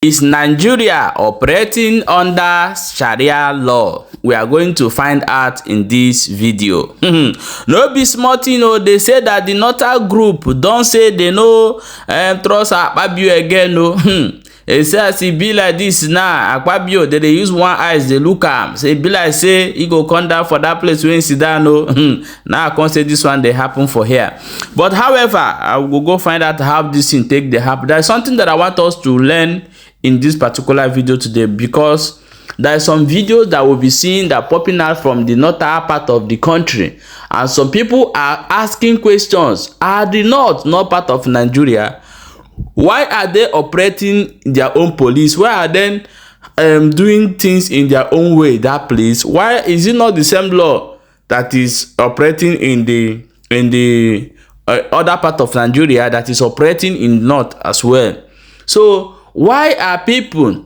Is Nigeria operating under Sharia law? We are going to find out in this video. No be small thing o. They say that the N0w group don say they no trust Akpabio again o. They say as e be like this now, Akpabio they use one eyes they look am. Say e be like say he go come down for that place where he sit down o. Now I can't say this one they happen for here. But however, I will go find out how this thing take the happen. There is something that I want us to learn in this particular video today, because there are some videos that will be seen that popping out from the northern part of the country, and some people are asking questions. Are the North not part of Nigeria? Why are they operating their own police? Why are they doing things in their own way, that place? Why is it not the same law that is operating in the other part of Nigeria that is operating in North as well? So why are people,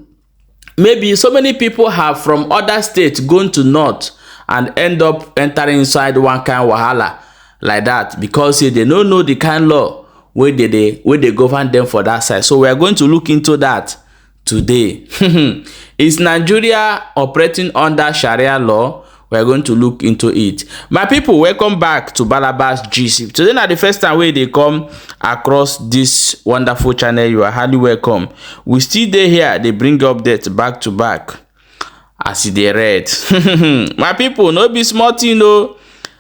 maybe so many people have from other states gone to North and end up entering inside one kind of wahala like that, because they don't know the kind of law where they govern them for that side. So we are going to look into that today. Is Nigeria operating under Sharia law? We are going to look into it. My people, welcome back to Balabas GC. Today na the first time where they come across this wonderful channel. You are highly welcome. We still dey here. They bring updates back to back as they read. My people, no be small thing no.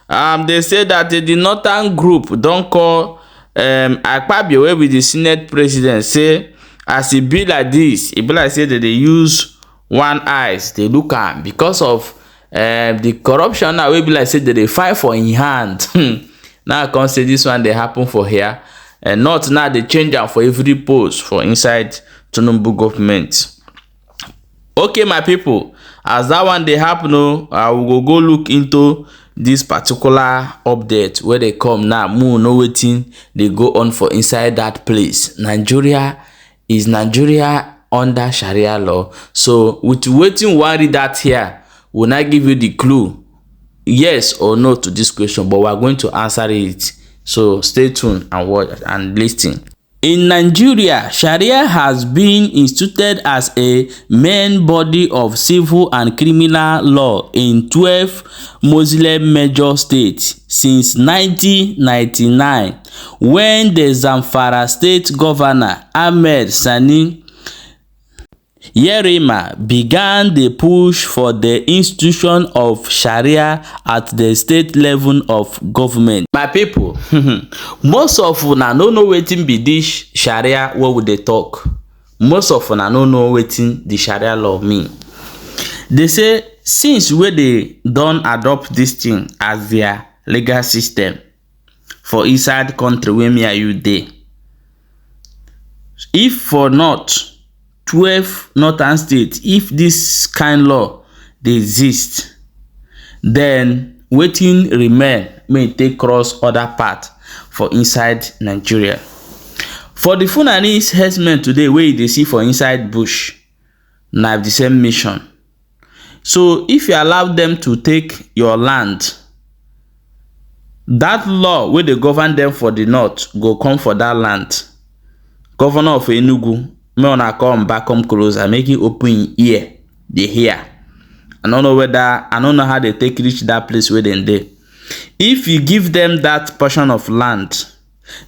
They say that the N0w group don't call Akpabio, where with the Senate president, say as it be like this, it be like say that they use one eyes. They look at because of the corruption now will be like say that they fight for in hand. Now I can't say this one they happen for here, and not now they change them for every post for inside Tinubu government. Okay, my people, as that one they happen, I will go look into this particular update where they come now. More no waiting they go on for inside that place. Nigeria, is Nigeria under Sharia law? So with waiting worry that here will not give you the clue yes or no to this question, but we are going to answer it. So stay tuned and watch and listen. In Nigeria, Sharia has been instituted as a main body of civil and criminal law in 12 Muslim major states since 1999, when the Zamfara state governor Ahmed Sani Yerima began the push for the institution of Sharia at the state level of government. My people, most of una no know wetin be this Sharia. What would they talk? Most of una no know wetin the Sharia law mean. They say since where they don't adopt this thing as their legal system for inside country where me are you dey, if for not 12 northern states, if this kind law they exist, then waiting remain may take cross other part for inside Nigeria. For the Fulanese herdsmen today, where they see for inside bush, now have the same mission. So if you allow them to take your land, that law where they govern them for the north go come for that land. Governor of N0w, me wanna come back, come closer, make it open ear, they hear. I don't know how they take reach that place where they dey. If you give them that portion of land,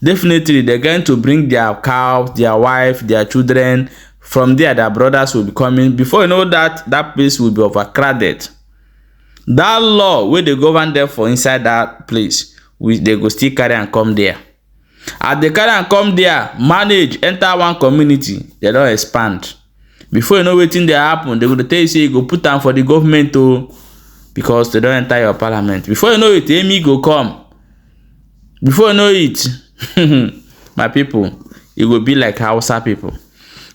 definitely they're going to bring their cows, their wife, their children. From there, their brothers will be coming. Before you know that, that place will be overcrowded. That law where they govern them for inside that place, they go still carry and come there. As they carry and come there, manage, enter one community, they don't expand. Before you know wetin dey happen, they go tell you say you go put them for the government too, because they don't enter your parliament. Before you know it, Amy go come. Before you know it, my people, it will be like Hausa people.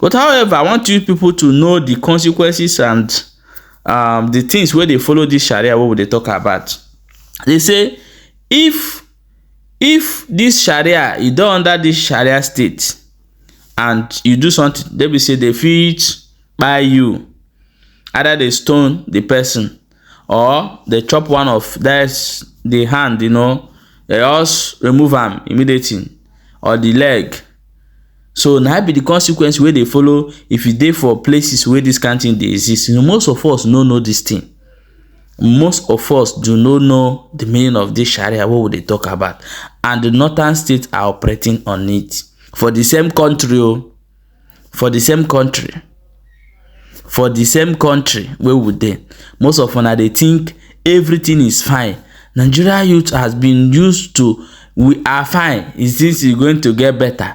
But however, I want you people to know the consequences and the things where they follow this Sharia. What would they talk about? They say if this Sharia, you don't under this Sharia state and you do something, they will say they fit by you. Either they stone the person or they chop one of that's the hand, you know, they also remove them immediately, or the leg. So now be the consequence where they follow if you dey for places where this kind of thing dey exist. Most of us no know this thing. Most of us do not know the meaning of this Sharia, what would they talk about, and the northern states are operating on it for the same country, for the same country. Where would they? Most of us they think everything is fine. Nigeria youth has been used to we are fine. Is this going to get better?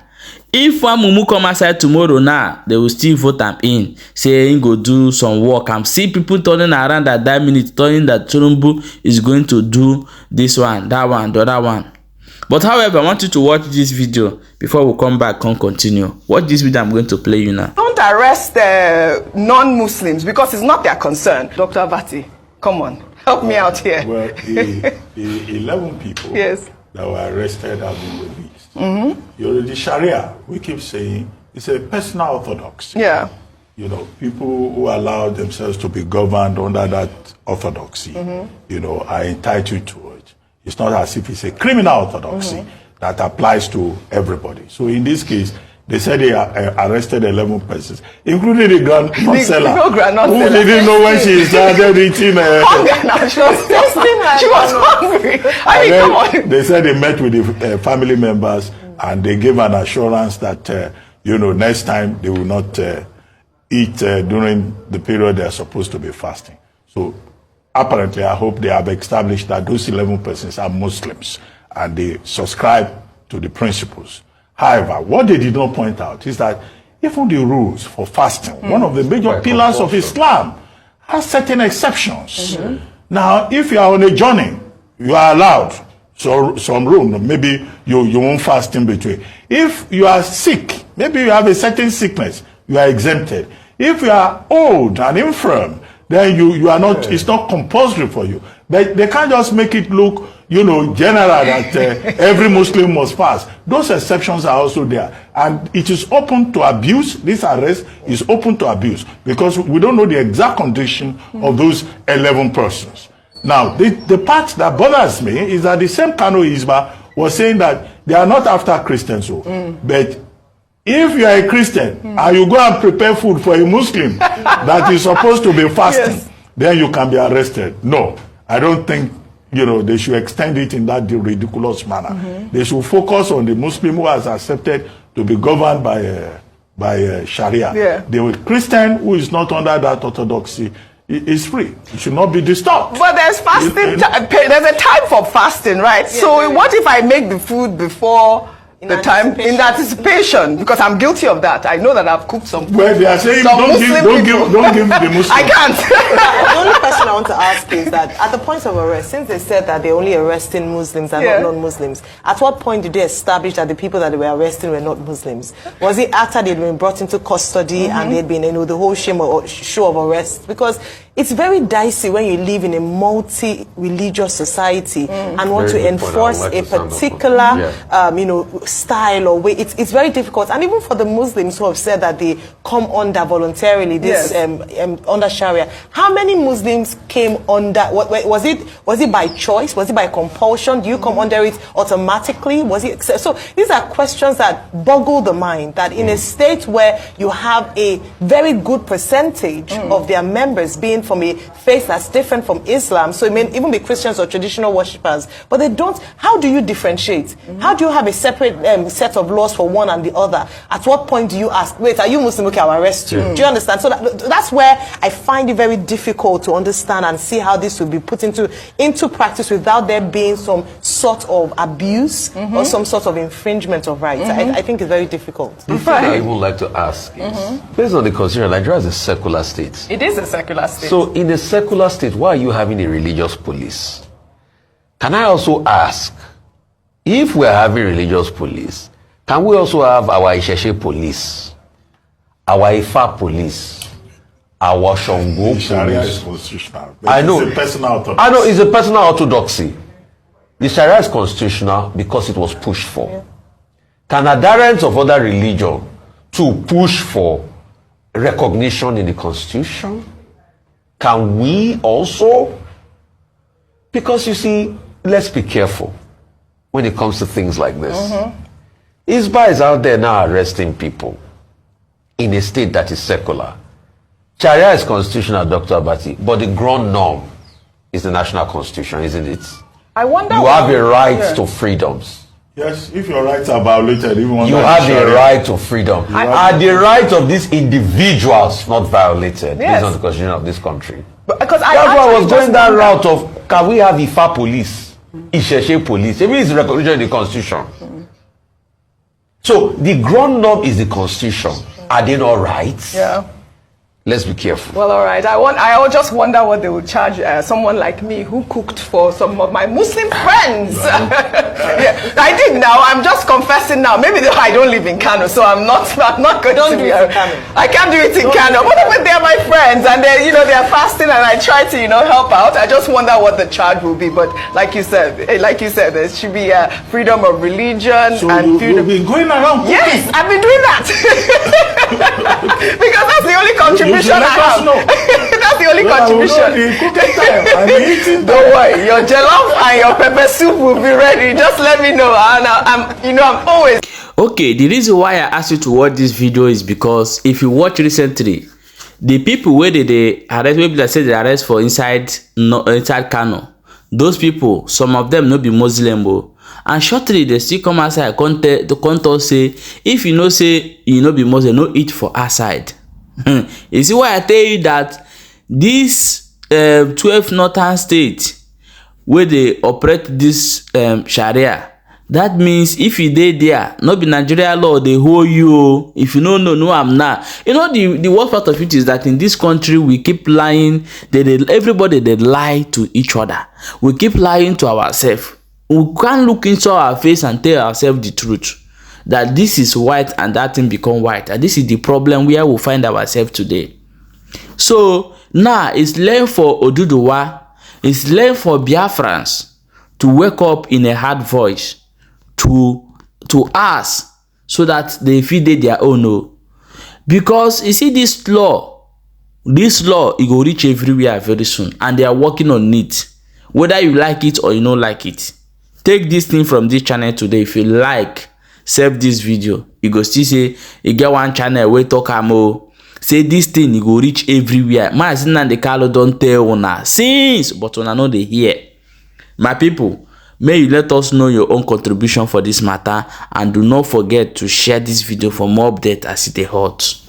If one mumu come outside tomorrow now, they will still vote am in, say he go do some work. I'm see people turning around at that minute, turning that Tinubu is going to do this one, that one, the other one. But however, I want you to watch this video before we come back and continue. Watch this video I'm going to play you now. Don't arrest non-Muslims because it's not their concern. Dr. Abati, come on, help me out here. Well, the 11 people yes. that were arrested have been released. The Sharia, we keep saying, it's a personal orthodoxy. Yeah. People who allow themselves to be governed under that orthodoxy, are entitled to it. It's not as if it's a criminal orthodoxy that applies to everybody. So in this case, they said they arrested 11 persons, including the groundnut seller, who didn't know when she started eating. She was testing. She was hungry. I mean, come on. They said they met with the family members and they gave an assurance that next time they will not eat during the period they are supposed to be fasting. So apparently, I hope they have established that those 11 persons are Muslims and they subscribe to the principles. However, what they did not point out is that even the rules for fasting, one of the major pillars of Islam, has certain exceptions. Now, if you are on a journey, you are allowed some room. Maybe you won't fast in between. If you are sick, maybe you have a certain sickness, you are exempted. If you are old and infirm, then you are not. It's not compulsory for you. But they can't just make it look, general that every Muslim must fast. Those exceptions are also there, and it is open to abuse. This arrest is open to abuse because we don't know the exact condition of those 11 persons. Now, the part that bothers me is that the same Kano Isba was saying that they are not after Christians, but if you are a Christian and you go and prepare food for a Muslim that is supposed to be fasting, then you can be arrested. No, I don't think they should extend it in that ridiculous manner. They should focus on the Muslim who has accepted to be governed by Sharia. The Christian who is not under that orthodoxy is free. It should not be disturbed. But there's fasting. There's a time for fasting, right? So what if I make the food before the time in anticipation, because I'm guilty of that. I know that I've cooked some food. Well, they are saying don't give the Muslim. I can't. The only question I want to ask is that at the point of arrest, since they said that they're only arresting Muslims and not non-Muslims, at what point did they establish that the people that they were arresting were not Muslims? Was it after they'd been brought into custody and they'd been, the whole show of arrest? Because it's very dicey when you live in a multi-religious society and want to enforce a particular, style or way. It's very difficult. And even for the Muslims who have said that they come under voluntarily this under Sharia, how many Muslims came under? Was it by choice? Was it by compulsion? Do you come under it automatically? Was it so? These are questions that boggle the mind. That in a state where you have a very good percentage of their members being from a faith that's different from Islam, so it may even be Christians or traditional worshippers, but they don't. How do you differentiate? How do you have a separate set of laws for one and the other? At what point do you ask, wait, are you Muslim? Okay, I'll arrest you. Do you understand? So that's where I find it very difficult to understand and see how this will be put into practice without there being some sort of abuse or some sort of infringement of rights. I think it's very difficult. The thing I would like to ask is, based on the constitution, Nigeria is a secular state. It is a secular state. So in a secular state, why are you having a religious police? Can I also ask, if we're having religious police, can we also have our Isheshe police, our Ifa police, our Shango Sharia police? is constitutional. I know. It's a personal orthodoxy. I know it's a personal orthodoxy. The Sharia is constitutional because it was pushed for. Can adherents of other religion to push for recognition in the constitution? Can we also? Because you see, let's be careful when it comes to things like this. Isba is out there now arresting people in a state that is secular. Sharia is constitutional, Dr. Abati, but the ground norm is the national constitution, isn't it? I wonder. You have a right to freedoms. Yes, if your rights are violated, even you have the right to freedom. Are the rights of these individuals not violated based on the constitution of this country? Because that's why I was going that route of, can we have Ifa police, Isheshe police? Maybe it's recognition in the constitution. So the ground norm is the constitution. Are they not rights? Yeah. Let's be careful. Well, all right. I just wonder what they would charge someone like me who cooked for some of my Muslim friends. Yeah, I did now. I'm just confessing now. Maybe I don't live in Kano, so I'm not going to be. I can't do it in Kano. But if they're my friends and they're fasting and I try to help out, I just wonder what the charge will be. But like you said, there should be freedom of religion and freedom. You've been going around cooking. Yes, I've been doing that because that's the only contribution. That's the only contribution. Don't worry, your jollof and your pepper soup will be ready. Just let me know. And I'm always. Okay, the reason why I asked you to watch this video is because if you watch recently, the people where they arrest, maybe that say they arrest for inside Kano, those people, some of them no be Muslim, and shortly they still come outside the contour say, if you know say you no be Muslim, no eat for outside. You see why I tell you that this 12 northern states where they operate this Sharia, that means if you dey there, not be Nigeria law, they hold you. If you no, I'm not. The worst part of it is that in this country we keep lying. Everybody they lie to each other. We keep lying to ourselves. We can't look into our face and tell ourselves the truth. That this is white and that thing become white. And this is the problem where we find ourselves today. So now it's learn for Oduduwa, it's learn for Biafrans to wake up in a hard voice to ask so that they feed their own. No. Because you see this law it will reach everywhere very soon and they are working on it. Whether you like it or you don't like it. Take this thing from this channel today. If you like, save this video, you go still say you get one channel where talk say this thing you go reach everywhere. My sin and the Carlo don't tell una since, but una know they hear. My people, may you let us know your own contribution for this matter and do not forget to share this video for more updates as it is hot.